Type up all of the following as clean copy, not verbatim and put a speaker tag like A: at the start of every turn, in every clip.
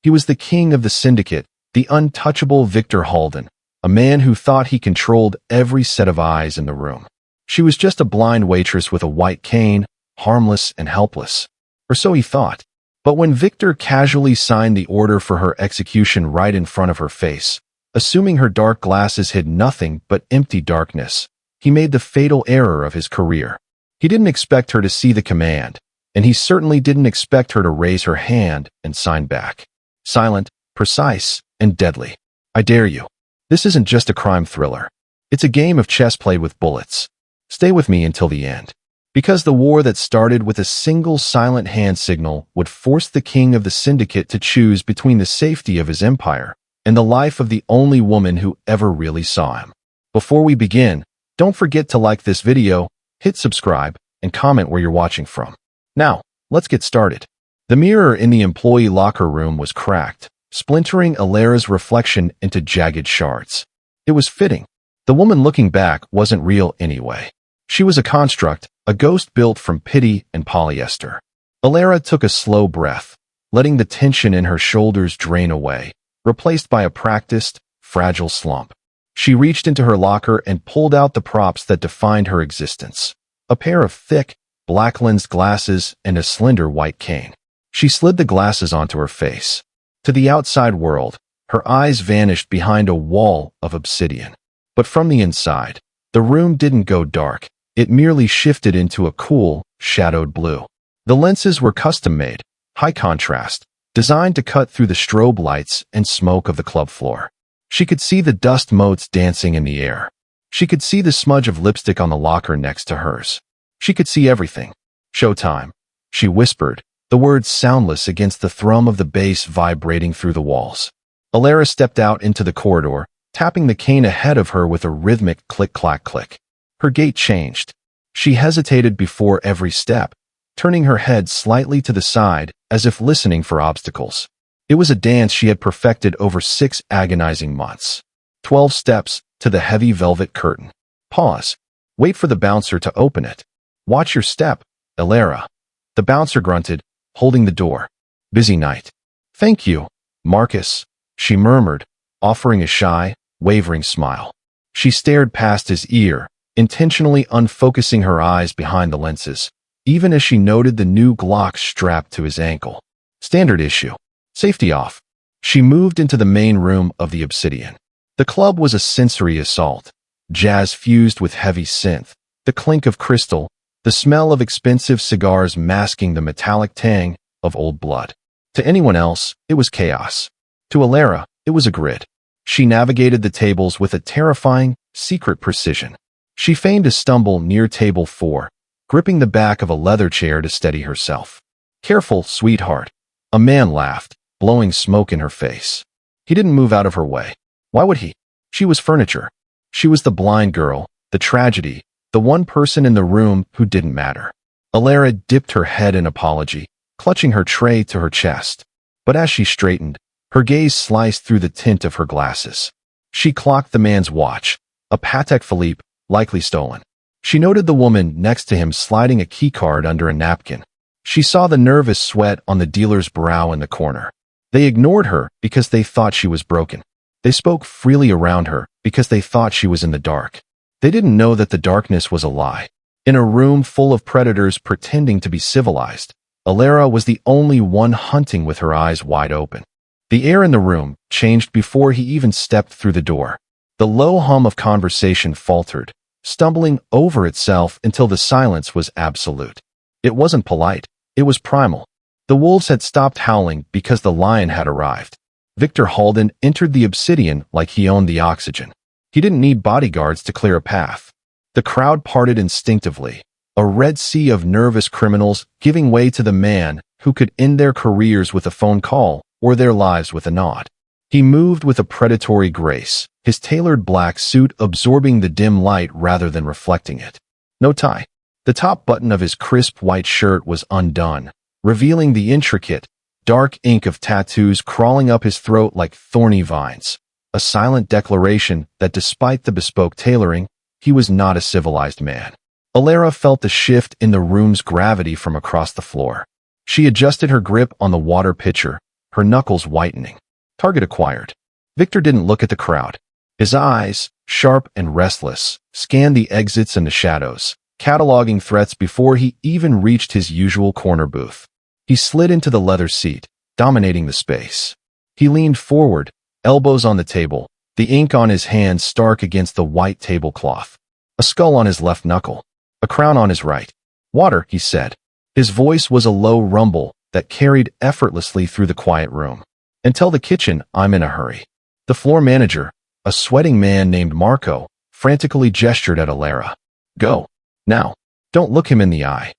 A: He was the king of the syndicate, the untouchable Victor Halden, a man who thought he controlled every set of eyes in the room. She was just a blind waitress with a white cane, harmless and helpless. Or so he thought. But when Victor casually signed the order for her execution right in front of her face, assuming her dark glasses hid nothing but empty darkness, he made the fatal error of his career. He didn't expect her to see the command, and he certainly didn't expect her to raise her hand and sign back. Silent, precise, and deadly. I dare you. This isn't just a crime thriller. It's a game of chess played with bullets. Stay with me until the end. Because the war that started with a single silent hand signal would force the king of the syndicate to choose between the safety of his empire and the life of the only woman who ever really saw him. Before we begin, don't forget to like this video, hit subscribe, and comment where you're watching from. Now, let's get started. The mirror in the employee locker room was cracked, splintering Alera's reflection into jagged shards. It was fitting. The woman looking back wasn't real anyway. She was a construct, a ghost built from pity and polyester. Alera took a slow breath, letting the tension in her shoulders drain away, replaced by a practiced, fragile slump. She reached into her locker and pulled out the props that defined her existence. A pair of thick, black-lensed glasses and a slender white cane. She slid the glasses onto her face. To the outside world, her eyes vanished behind a wall of obsidian. But from the inside, the room didn't go dark. It merely shifted into a cool, shadowed blue. The lenses were custom-made, high contrast, designed to cut through the strobe lights and smoke of the club floor. She could see the dust motes dancing in the air. She could see the smudge of lipstick on the locker next to hers. She could see everything. Showtime, she whispered, the words soundless against the thrum of the bass vibrating through the walls. Alera stepped out into the corridor, tapping the cane ahead of her with a rhythmic click-clack-click. Her gait changed. She hesitated before every step, turning her head slightly to the side as if listening for obstacles. It was a dance she had perfected over 6 agonizing months. 12 steps to the heavy velvet curtain. Pause. Wait for the bouncer to open it. Watch your step, Alera. The bouncer grunted, holding the door. Busy night. Thank you, Marcus, she murmured, offering a shy, wavering smile. She stared past his ear, intentionally unfocusing her eyes behind the lenses, even as she noted the new Glock strapped to his ankle. Standard issue. Safety off. She moved into the main room of the obsidian. The club was a sensory assault. Jazz fused with heavy synth, the clink of crystal, the smell of expensive cigars masking the metallic tang of old blood. To anyone else, it was chaos. To Alera, it was a grid. She navigated the tables with a terrifying, secret precision. She feigned a stumble near table 4, gripping the back of a leather chair to steady herself. Careful, sweetheart. A man laughed, blowing smoke in her face. He didn't move out of her way. Why would he? She was furniture. She was the blind girl, the tragedy, the one person in the room who didn't matter. Alera dipped her head in apology, clutching her tray to her chest. But as she straightened, her gaze sliced through the tint of her glasses. She clocked the man's watch, a Patek Philippe, likely stolen. She noted the woman next to him sliding a keycard under a napkin. She saw the nervous sweat on the dealer's brow in the corner. They ignored her because they thought she was broken. They spoke freely around her because they thought she was in the dark. They didn't know that the darkness was a lie. In a room full of predators pretending to be civilized, Alera was the only one hunting with her eyes wide open. The air in the room changed before he even stepped through the door. The low hum of conversation faltered, stumbling over itself until the silence was absolute. It wasn't polite. It was primal. The wolves had stopped howling because the lion had arrived. Victor Halden entered the obsidian like he owned the oxygen. He didn't need bodyguards to clear a path. The crowd parted instinctively, a red sea of nervous criminals giving way to the man who could end their careers with a phone call or their lives with a nod. He moved with a predatory grace, his tailored black suit absorbing the dim light rather than reflecting it. No tie. The top button of his crisp white shirt was undone, revealing the intricate, dark ink of tattoos crawling up his throat like thorny vines, a silent declaration that despite the bespoke tailoring, he was not a civilized man. Alera felt the shift in the room's gravity from across the floor. She adjusted her grip on the water pitcher, her knuckles whitening. Target acquired. Victor didn't look at the crowd. His eyes, sharp and restless, scanned the exits and the shadows, cataloging threats before he even reached his usual corner booth. He slid into the leather seat, dominating the space. He leaned forward, elbows on the table, the ink on his hand stark against the white tablecloth. A skull on his left knuckle, a crown on his right. "Water," he said. His voice was a low rumble that carried effortlessly through the quiet room. "And tell the kitchen I'm in a hurry." The floor manager, a sweating man named Marco, frantically gestured at Alara. "Go. Now. Don't look him in the eye."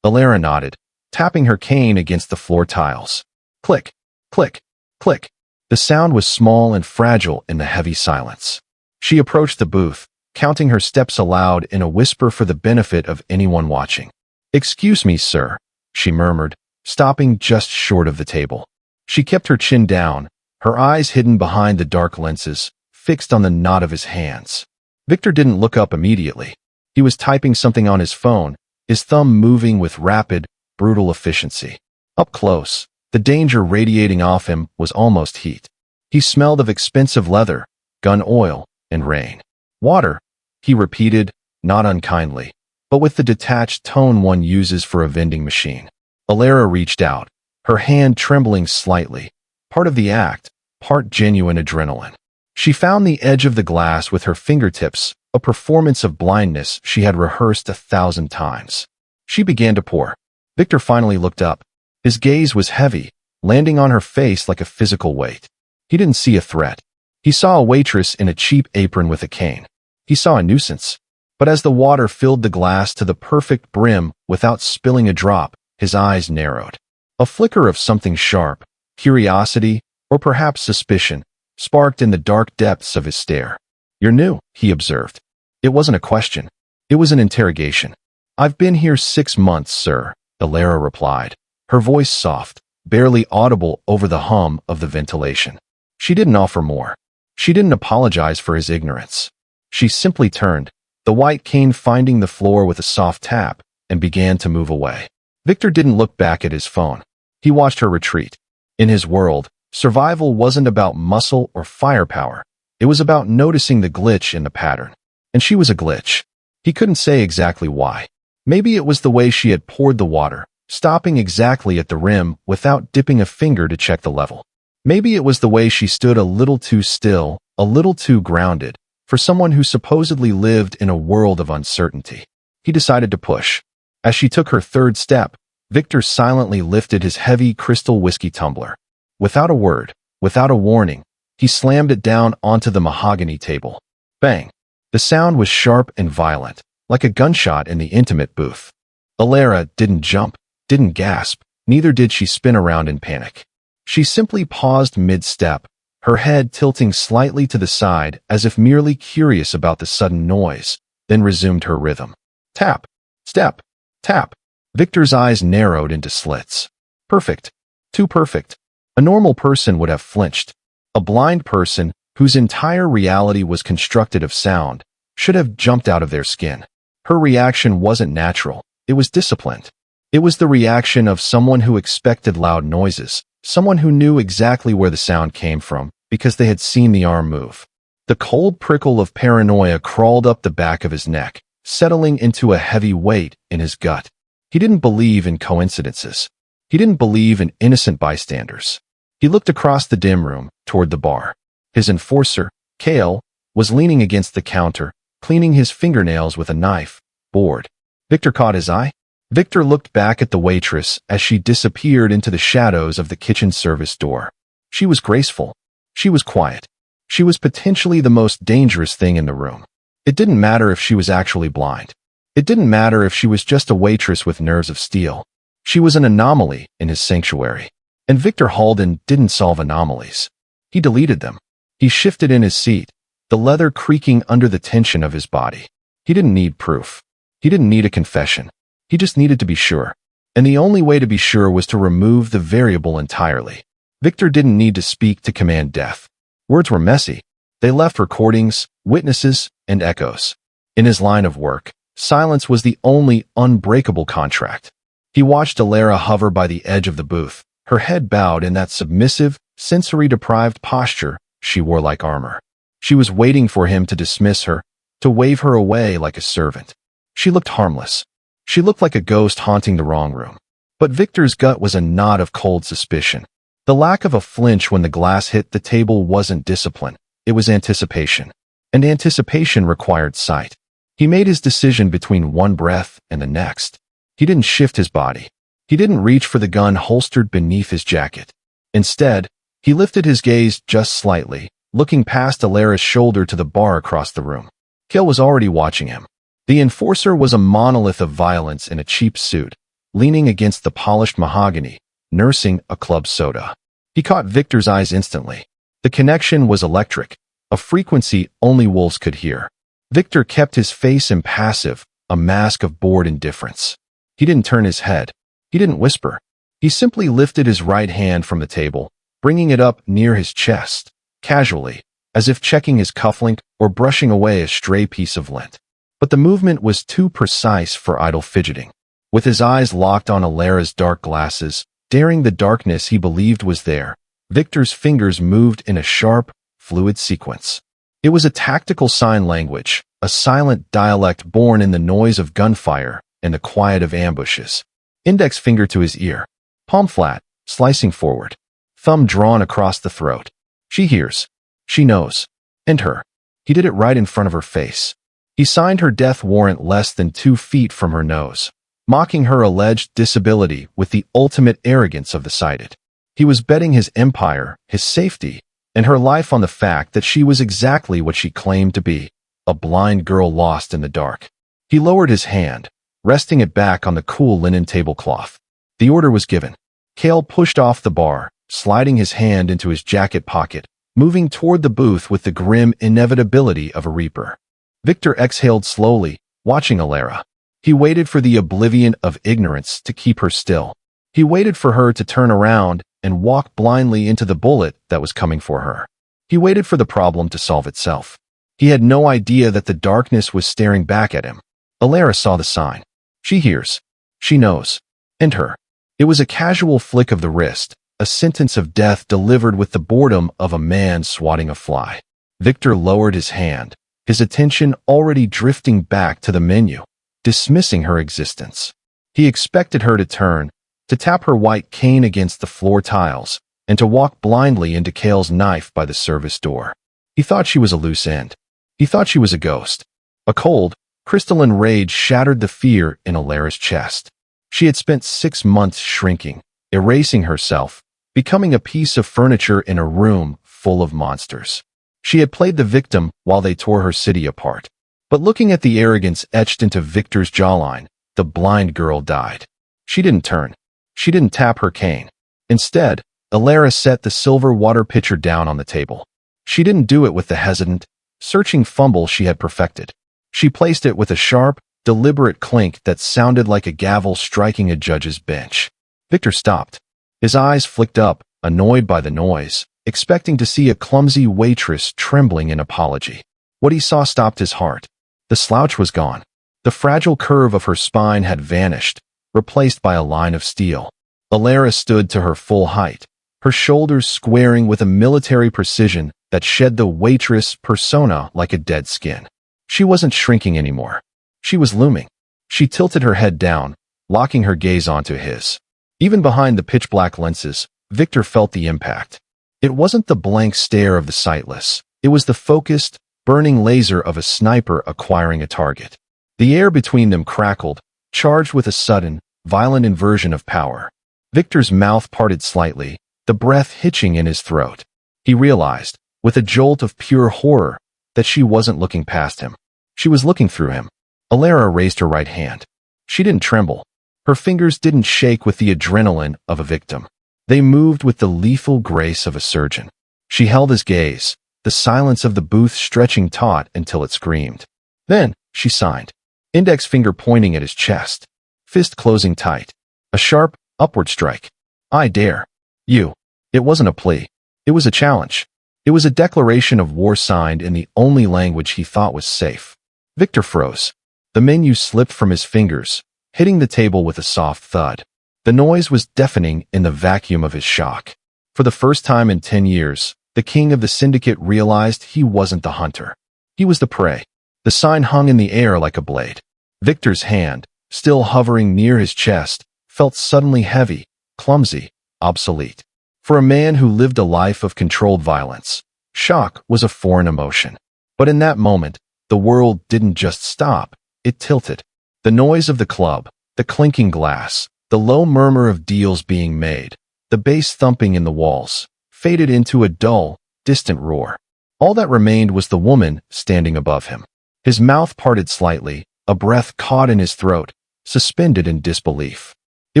A: Alara nodded, tapping her cane against the floor tiles. Click, click, click. The sound was small and fragile in the heavy silence. She approached the booth, counting her steps aloud in a whisper for the benefit of anyone watching. "Excuse me, sir," she murmured, stopping just short of the table. She kept her chin down, her eyes hidden behind the dark lenses, fixed on the knot of his hands. Victor didn't look up immediately. He was typing something on his phone, his thumb moving with rapid, brutal efficiency. Up close, the danger radiating off him was almost heat. He smelled of expensive leather, gun oil, and rain. "Water," he repeated, not unkindly, but with the detached tone one uses for a vending machine. Alara reached out, her hand trembling slightly, part of the act, part genuine adrenaline. She found the edge of the glass with her fingertips, a performance of blindness she had rehearsed 1,000 times. She began to pour. Victor finally looked up. His gaze was heavy, landing on her face like a physical weight. He didn't see a threat. He saw a waitress in a cheap apron with a cane. He saw a nuisance. But as the water filled the glass to the perfect brim without spilling a drop, his eyes narrowed. A flicker of something sharp, curiosity, or perhaps suspicion, sparked in the dark depths of his stare. "You're new," he observed. It wasn't a question. It was an interrogation. "I've been here 6 months, sir," Alara replied, her voice soft, barely audible over the hum of the ventilation. She didn't offer more. She didn't apologize for his ignorance. She simply turned, the white cane finding the floor with a soft tap, and began to move away. Victor didn't look back at his phone. He watched her retreat. In his world, survival wasn't about muscle or firepower. It was about noticing the glitch in the pattern. And she was a glitch. He couldn't say exactly why. Maybe it was the way she had poured the water, stopping exactly at the rim without dipping a finger to check the level. Maybe it was the way she stood a little too still, a little too grounded, for someone who supposedly lived in a world of uncertainty. He decided to push. As she took her third step, Victor silently lifted his heavy crystal whiskey tumbler. Without a word, without a warning, he slammed it down onto the mahogany table. Bang! The sound was sharp and violent, like a gunshot in the intimate booth. Alara didn't jump, didn't gasp, neither did she spin around in panic. She simply paused mid-step, her head tilting slightly to the side as if merely curious about the sudden noise, then resumed her rhythm. Tap, step, tap. Victor's eyes narrowed into slits. Perfect. Too perfect. A normal person would have flinched. A blind person, whose entire reality was constructed of sound, should have jumped out of their skin. Her reaction wasn't natural. It was disciplined. It was the reaction of someone who expected loud noises, someone who knew exactly where the sound came from because they had seen the arm move. The cold prickle of paranoia crawled up the back of his neck, settling into a heavy weight in his gut. He didn't believe in coincidences. He didn't believe in innocent bystanders. He looked across the dim room, toward the bar. His enforcer, Kale, was leaning against the counter, cleaning his fingernails with a knife, bored. Victor caught his eye. Victor looked back at the waitress as she disappeared into the shadows of the kitchen service door. She was graceful. She was quiet. She was potentially the most dangerous thing in the room. It didn't matter if she was actually blind. It didn't matter if she was just a waitress with nerves of steel. She was an anomaly in his sanctuary. And Victor Halden didn't solve anomalies. He deleted them. He shifted in his seat, the leather creaking under the tension of his body. He didn't need proof. He didn't need a confession. He just needed to be sure. And the only way to be sure was to remove the variable entirely. Victor didn't need to speak to command death. Words were messy. They left recordings, witnesses, and echoes. In his line of work, silence was the only unbreakable contract. He watched Alara hover by the edge of the booth, her head bowed in that submissive, sensory-deprived posture she wore like armor. She was waiting for him to dismiss her, to wave her away like a servant. She looked harmless. She looked like a ghost haunting the wrong room. But Victor's gut was a knot of cold suspicion. The lack of a flinch when the glass hit the table wasn't discipline, it was anticipation. And anticipation required sight. He made his decision between one breath and the next. He didn't shift his body. He didn't reach for the gun holstered beneath his jacket. Instead, he lifted his gaze just slightly, looking past Alara's shoulder to the bar across the room. Kale was already watching him. The enforcer was a monolith of violence in a cheap suit, leaning against the polished mahogany, nursing a club soda. He caught Victor's eyes instantly. The connection was electric, a frequency only wolves could hear. Victor kept his face impassive, a mask of bored indifference. He didn't turn his head. He didn't whisper. He simply lifted his right hand from the table, bringing it up near his chest, casually, as if checking his cufflink or brushing away a stray piece of lint. But the movement was too precise for idle fidgeting. With his eyes locked on Alara's dark glasses, daring the darkness he believed was there, Victor's fingers moved in a sharp, fluid sequence. It was a tactical sign language, a silent dialect born in the noise of gunfire and the quiet of ambushes. Index finger to his ear, palm flat, slicing forward, thumb drawn across the throat. She hears. She knows. And her. He did it right in front of her face. He signed her death warrant less than 2 feet from her nose, mocking her alleged disability with the ultimate arrogance of the sighted. He was betting his empire, his safety, and her life on the fact that she was exactly what she claimed to be, a blind girl lost in the dark. He lowered his hand, resting it back on the cool linen tablecloth. The order was given. Cale pushed off the bar, sliding his hand into his jacket pocket, moving toward the booth with the grim inevitability of a reaper. Victor exhaled slowly, watching Alara. He waited for the oblivion of ignorance to keep her still. He waited for her to turn around and walk blindly into the bullet that was coming for her. He waited for the problem to solve itself. He had no idea that the darkness was staring back at him. Alara saw the sign. She hears. She knows. And her. It was a casual flick of the wrist, a sentence of death delivered with the boredom of a man swatting a fly. Victor lowered his hand, his attention already drifting back to the menu, dismissing her existence. He expected her to turn, to tap her white cane against the floor tiles, and to walk blindly into Cale's knife by the service door. He thought she was a loose end. He thought she was a ghost. A cold, crystalline rage shattered the fear in Alara's chest. She had spent 6 months shrinking, erasing herself, becoming a piece of furniture in a room full of monsters. She had played the victim while they tore her city apart. But looking at the arrogance etched into Victor's jawline, the blind girl died. She didn't turn. She didn't tap her cane. Instead, Alara set the silver water pitcher down on the table. She didn't do it with the hesitant, searching fumble she had perfected. She placed it with a sharp, deliberate clink that sounded like a gavel striking a judge's bench. Victor stopped. His eyes flicked up, annoyed by the noise, expecting to see a clumsy waitress trembling in apology. What he saw stopped his heart. The slouch was gone. The fragile curve of her spine had vanished, replaced by a line of steel. Alara stood to her full height, her shoulders squaring with a military precision that shed the waitress persona like a dead skin. She wasn't shrinking anymore. She was looming. She tilted her head down, locking her gaze onto his. Even behind the pitch-black lenses, Victor felt the impact. It wasn't the blank stare of the sightless. It was the focused, burning laser of a sniper acquiring a target. The air between them crackled, charged with a sudden, violent inversion of power. Victor's mouth parted slightly, the breath hitching in his throat. He realized, with a jolt of pure horror, that she wasn't looking past him. She was looking through him. Alara raised her right hand. She didn't tremble. Her fingers didn't shake with the adrenaline of a victim. They moved with the lethal grace of a surgeon. She held his gaze, the silence of the booth stretching taut until it screamed. Then, she signed, index finger pointing at his chest, fist closing tight. A sharp, upward strike. I dare. You. It wasn't a plea. It was a challenge. It was a declaration of war signed in the only language he thought was safe. Victor froze. The menu slipped from his fingers, hitting the table with a soft thud. The noise was deafening in the vacuum of his shock. For the first time in 10 years, the king of the syndicate realized he wasn't the hunter. He was the prey. The sign hung in the air like a blade. Victor's hand, still hovering near his chest, felt suddenly heavy, clumsy, obsolete. For a man who lived a life of controlled violence, shock was a foreign emotion. But in that moment, the world didn't just stop, it tilted. The noise of the club, the clinking glass, the low murmur of deals being made, the bass thumping in the walls, faded into a dull, distant roar. All that remained was the woman standing above him. His mouth parted slightly, a breath caught in his throat, suspended in disbelief. It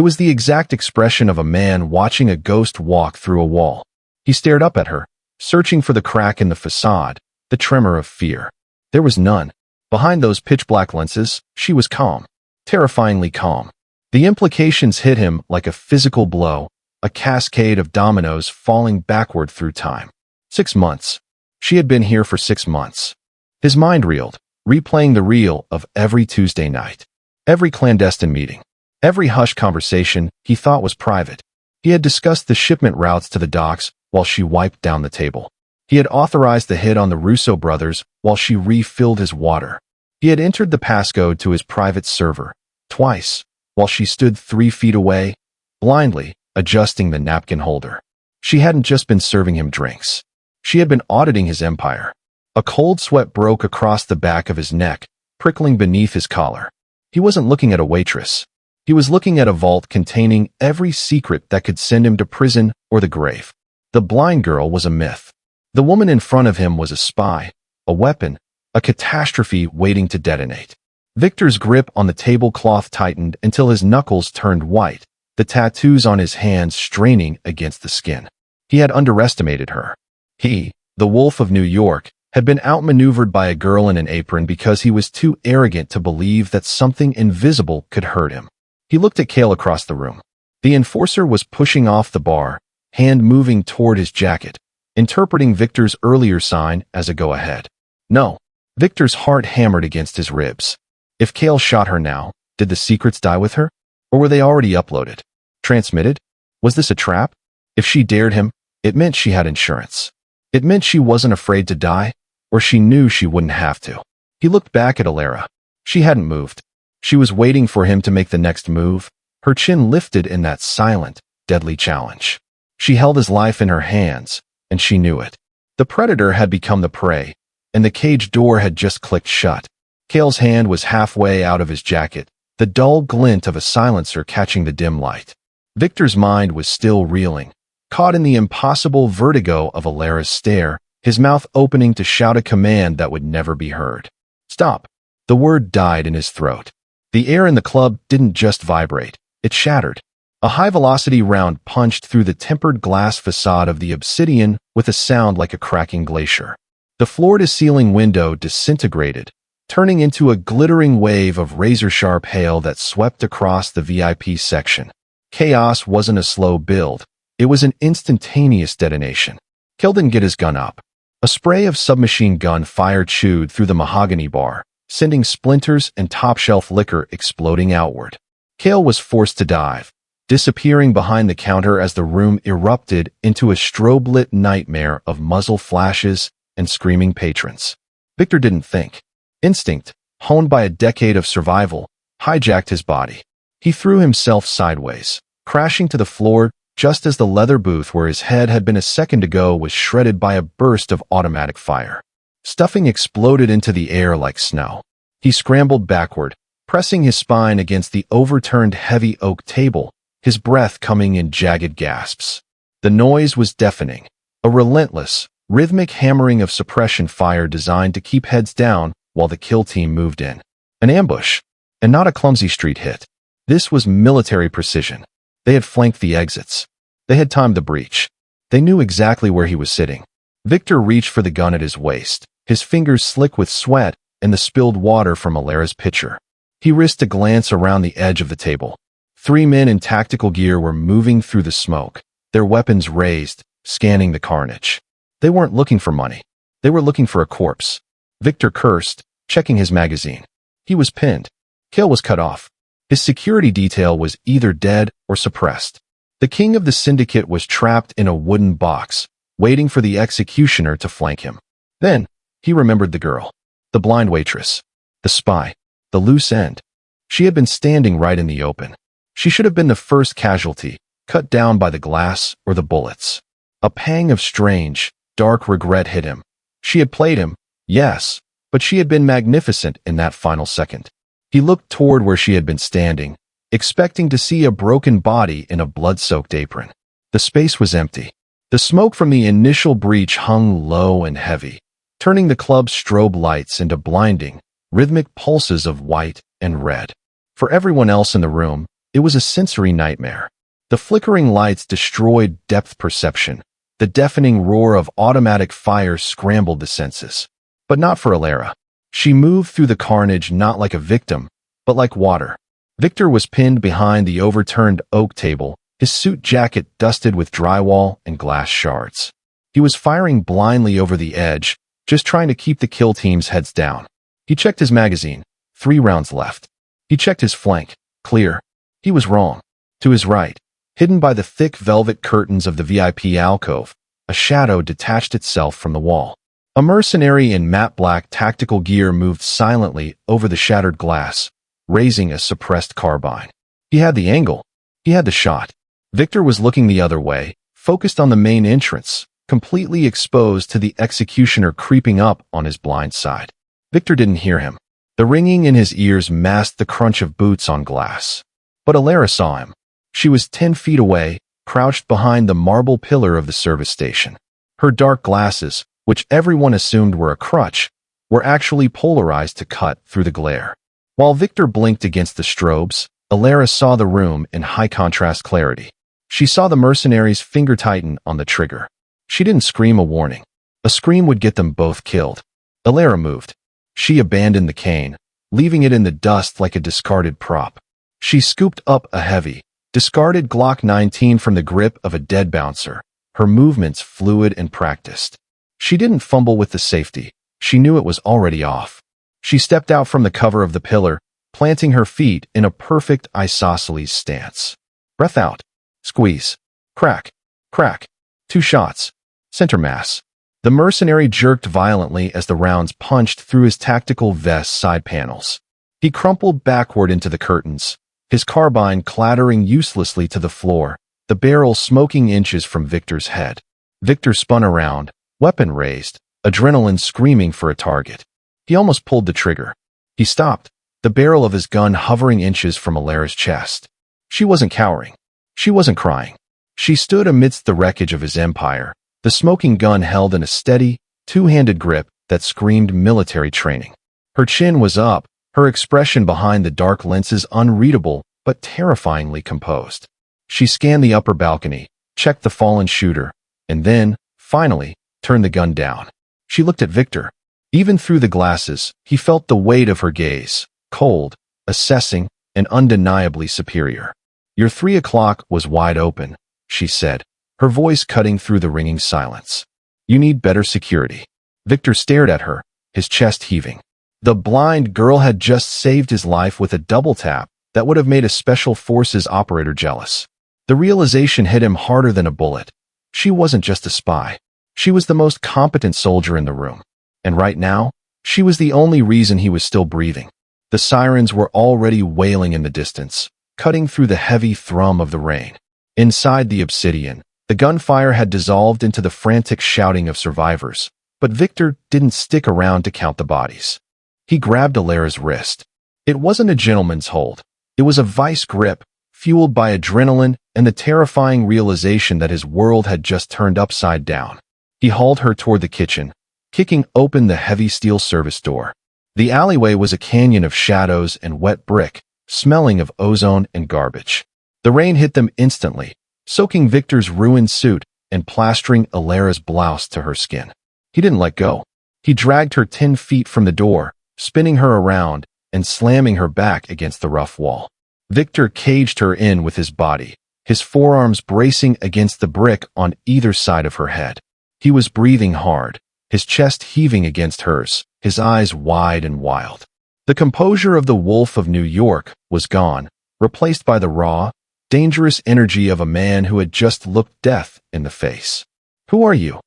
A: was the exact expression of a man watching a ghost walk through a wall. He stared up at her, searching for the crack in the facade, the tremor of fear. There was none. Behind those pitch-black lenses, she was calm, terrifyingly calm. The implications hit him like a physical blow, a cascade of dominoes falling backward through time. 6 months. She had been here for 6 months. His mind reeled, replaying the reel of every Tuesday night, every clandestine meeting, every hushed conversation he thought was private. He had discussed the shipment routes to the docks while she wiped down the table. He had authorized the hit on the Russo brothers while she refilled his water. He had entered the passcode to his private server, twice, while she stood 3 feet away, blindly adjusting the napkin holder. She hadn't just been serving him drinks. She had been auditing his empire. A cold sweat broke across the back of his neck, prickling beneath his collar. He wasn't looking at a waitress. He was looking at a vault containing every secret that could send him to prison or the grave. The blind girl was a myth. The woman in front of him was a spy, a weapon, a catastrophe waiting to detonate. Victor's grip on the tablecloth tightened until his knuckles turned white, the tattoos on his hands straining against the skin. He had underestimated her. He, the Wolf of New York, had been outmaneuvered by a girl in an apron because he was too arrogant to believe that something invisible could hurt him. He looked at Cale across the room. The enforcer was pushing off the bar, hand moving toward his jacket, interpreting Victor's earlier sign as a go-ahead. No. Victor's heart hammered against his ribs. If Cale shot her now, did the secrets die with her? Or were they already uploaded? Transmitted? Was this a trap? If she dared him, it meant she had insurance. It meant she wasn't afraid to die, or she knew she wouldn't have to. He looked back at Alara. She hadn't moved. She was waiting for him to make the next move, her chin lifted in that silent, deadly challenge. She held his life in her hands, and she knew it. The predator had become the prey, and the cage door had just clicked shut. Cale's hand was halfway out of his jacket, the dull glint of a silencer catching the dim light. Victor's mind was still reeling, caught in the impossible vertigo of Alara's stare, his mouth opening to shout a command that would never be heard. Stop. The word died in his throat. The air in the club didn't just vibrate, it shattered. A high-velocity round punched through the tempered glass facade of the obsidian with a sound like a cracking glacier. The floor-to-ceiling window disintegrated, turning into a glittering wave of razor-sharp hail that swept across the VIP section. Chaos wasn't a slow build. It was an instantaneous detonation. Cale didn't get his gun up. A spray of submachine gun fire chewed through the mahogany bar, sending splinters and top-shelf liquor exploding outward. Cale was forced to dive, disappearing behind the counter as the room erupted into a strobe-lit nightmare of muzzle flashes and screaming patrons. Victor didn't think. Instinct, honed by a decade of survival, hijacked his body. He threw himself sideways, crashing to the floor just as the leather booth where his head had been a second ago was shredded by a burst of automatic fire. Stuffing exploded into the air like snow. He scrambled backward, pressing his spine against the overturned heavy oak table, his breath coming in jagged gasps. The noise was deafening, a relentless, rhythmic hammering of suppression fire designed to keep heads down while the kill team moved in. An ambush, and not a clumsy street hit. This was military precision. They had flanked the exits. They had timed the breach. They knew exactly where he was sitting. Victor reached for the gun at his waist, his fingers slick with sweat and the spilled water from Alara's pitcher. He risked a glance around the edge of the table. 3 men in tactical gear were moving through the smoke, their weapons raised, scanning the carnage. They weren't looking for money. They were looking for a corpse. Victor cursed, checking his magazine. He was pinned. Cale was cut off. His security detail was either dead or suppressed. The king of the syndicate was trapped in a wooden box, waiting for the executioner to flank him. Then, he remembered the girl. The blind waitress. The spy. The loose end. She had been standing right in the open. She should have been the first casualty, cut down by the glass or the bullets. A pang of strange, dark regret hit him. She had played him, yes, but she had been magnificent in that final second. He looked toward where she had been standing, expecting to see a broken body in a blood-soaked apron. The space was empty. The smoke from the initial breach hung low and heavy, turning the club's strobe lights into blinding, rhythmic pulses of white and red. For everyone else in the room, it was a sensory nightmare. The flickering lights destroyed depth perception. The deafening roar of automatic fire scrambled the senses. But not for Alara. She moved through the carnage not like a victim, but like water. Victor was pinned behind the overturned oak table, his suit jacket dusted with drywall and glass shards. He was firing blindly over the edge, just trying to keep the kill team's heads down. He checked his magazine. 3 rounds left. He checked his flank. Clear. He was wrong. To his right, hidden by the thick velvet curtains of the VIP alcove, a shadow detached itself from the wall. A mercenary in matte black tactical gear moved silently over the shattered glass, raising a suppressed carbine. He had the angle. He had the shot. Victor was looking the other way, focused on the main entrance, completely exposed to the executioner creeping up on his blind side. Victor didn't hear him. The ringing in his ears masked the crunch of boots on glass. But Alara saw him. She was 10 feet away, crouched behind the marble pillar of the service station. Her dark glasses, which everyone assumed were a crutch, were actually polarized to cut through the glare. While Victor blinked against the strobes, Alara saw the room in high-contrast clarity. She saw the mercenary's finger tighten on the trigger. She didn't scream a warning. A scream would get them both killed. Alara moved. She abandoned the cane, leaving it in the dust like a discarded prop. She scooped up a heavy, discarded Glock 19 from the grip of a dead bouncer, her movements fluid and practiced. She didn't fumble with the safety. She knew it was already off. She stepped out from the cover of the pillar, planting her feet in a perfect isosceles stance. Breath out. Squeeze. Crack. Crack. 2 shots. Center mass. The mercenary jerked violently as the rounds punched through his tactical vest side panels. He crumpled backward into the curtains, his carbine clattering uselessly to the floor, the barrel smoking inches from Victor's head. Victor spun around, weapon raised, adrenaline screaming for a target. He almost pulled the trigger. He stopped, the barrel of his gun hovering inches from Alara's chest. She wasn't cowering. She wasn't crying. She stood amidst the wreckage of his empire, the smoking gun held in a steady, 2-handed grip that screamed military training. Her chin was up, her expression behind the dark lenses unreadable but terrifyingly composed. She scanned the upper balcony, checked the fallen shooter, and then, finally, turned the gun down. She looked at Victor. Even through the glasses, he felt the weight of her gaze, cold, assessing, and undeniably superior. Your 3 o'clock was wide open, she said, her voice cutting through the ringing silence. You need better security. Victor stared at her, his chest heaving. The blind girl had just saved his life with a double tap that would have made a special forces operator jealous. The realization hit him harder than a bullet. She wasn't just a spy. She was the most competent soldier in the room. And right now, she was the only reason he was still breathing. The sirens were already wailing in the distance, cutting through the heavy thrum of the rain. Inside the obsidian, the gunfire had dissolved into the frantic shouting of survivors, but Victor didn't stick around to count the bodies. He grabbed Alara's wrist. It wasn't a gentleman's hold. It was a vice grip, fueled by adrenaline and the terrifying realization that his world had just turned upside down. He hauled her toward the kitchen, kicking open the heavy steel service door. The alleyway was a canyon of shadows and wet brick, smelling of ozone and garbage. The rain hit them instantly, soaking Victor's ruined suit and plastering Alara's blouse to her skin. He didn't let go. He dragged her 10 feet from the door, spinning her around and slamming her back against the rough wall. Victor caged her in with his body, his forearms bracing against the brick on either side of her head. He was breathing hard, his chest heaving against hers, his eyes wide and wild. The composure of the Wolf of New York was gone, replaced by the raw, dangerous energy of a man who had just looked death in the face. "Who are you?"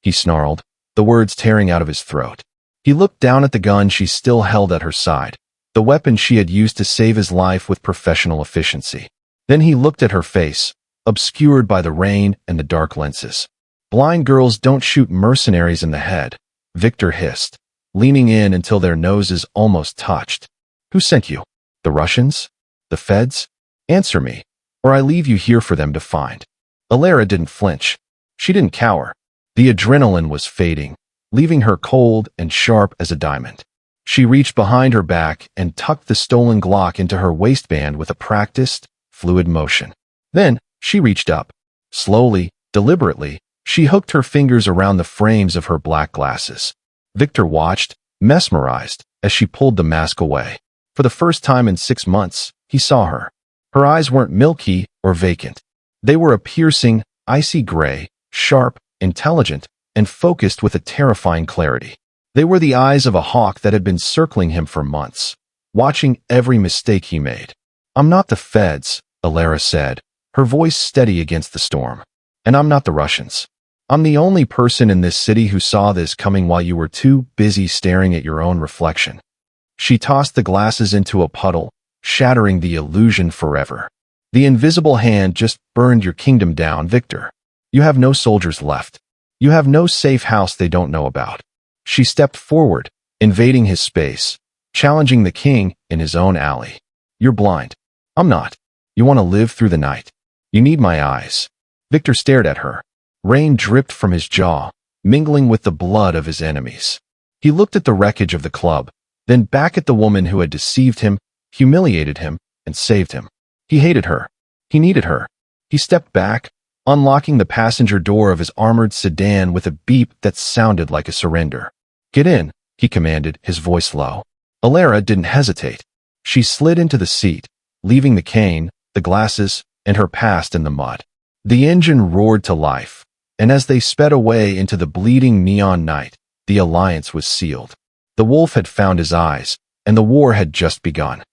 A: he snarled, the words tearing out of his throat. He looked down at the gun she still held at her side, the weapon she had used to save his life with professional efficiency. Then he looked at her face, obscured by the rain and the dark lenses. "Blind girls don't shoot mercenaries in the head," Victor hissed, leaning in until their noses almost touched. "Who sent you? The Russians? The feds? Answer me, or I leave you here for them to find." Alara didn't flinch. She didn't cower. The adrenaline was fading, leaving her cold and sharp as a diamond. She reached behind her back and tucked the stolen Glock into her waistband with a practiced, fluid motion. Then, she reached up. Slowly, deliberately, she hooked her fingers around the frames of her black glasses. Victor watched, mesmerized, as she pulled the mask away. For the first time in 6 months, he saw her. Her eyes weren't milky or vacant. They were a piercing, icy gray, sharp, intelligent, and focused with a terrifying clarity. They were the eyes of a hawk that had been circling him for months, watching every mistake he made. "I'm not the feds," Alara said, her voice steady against the storm. "And I'm not the Russians. I'm the only person in this city who saw this coming while you were too busy staring at your own reflection." She tossed the glasses into a puddle, shattering the illusion forever. "The invisible hand just burned your kingdom down, Victor. You have no soldiers left. You have no safe house they don't know about." She stepped forward, invading his space, challenging the king in his own alley. "You're blind. I'm not. You want to live through the night. You need my eyes." Victor stared at her. Rain dripped from his jaw, mingling with the blood of his enemies. He looked at the wreckage of the club, then back at the woman who had deceived him, humiliated him, and saved him. He hated her. He needed her. He stepped back, unlocking the passenger door of his armored sedan with a beep that sounded like a surrender. "Get in," he commanded, his voice low. Alara didn't hesitate. She slid into the seat, leaving the cane, the glasses, and her past in the mud. The engine roared to life, and as they sped away into the bleeding neon night, the alliance was sealed. The wolf had found his eyes, and the war had just begun.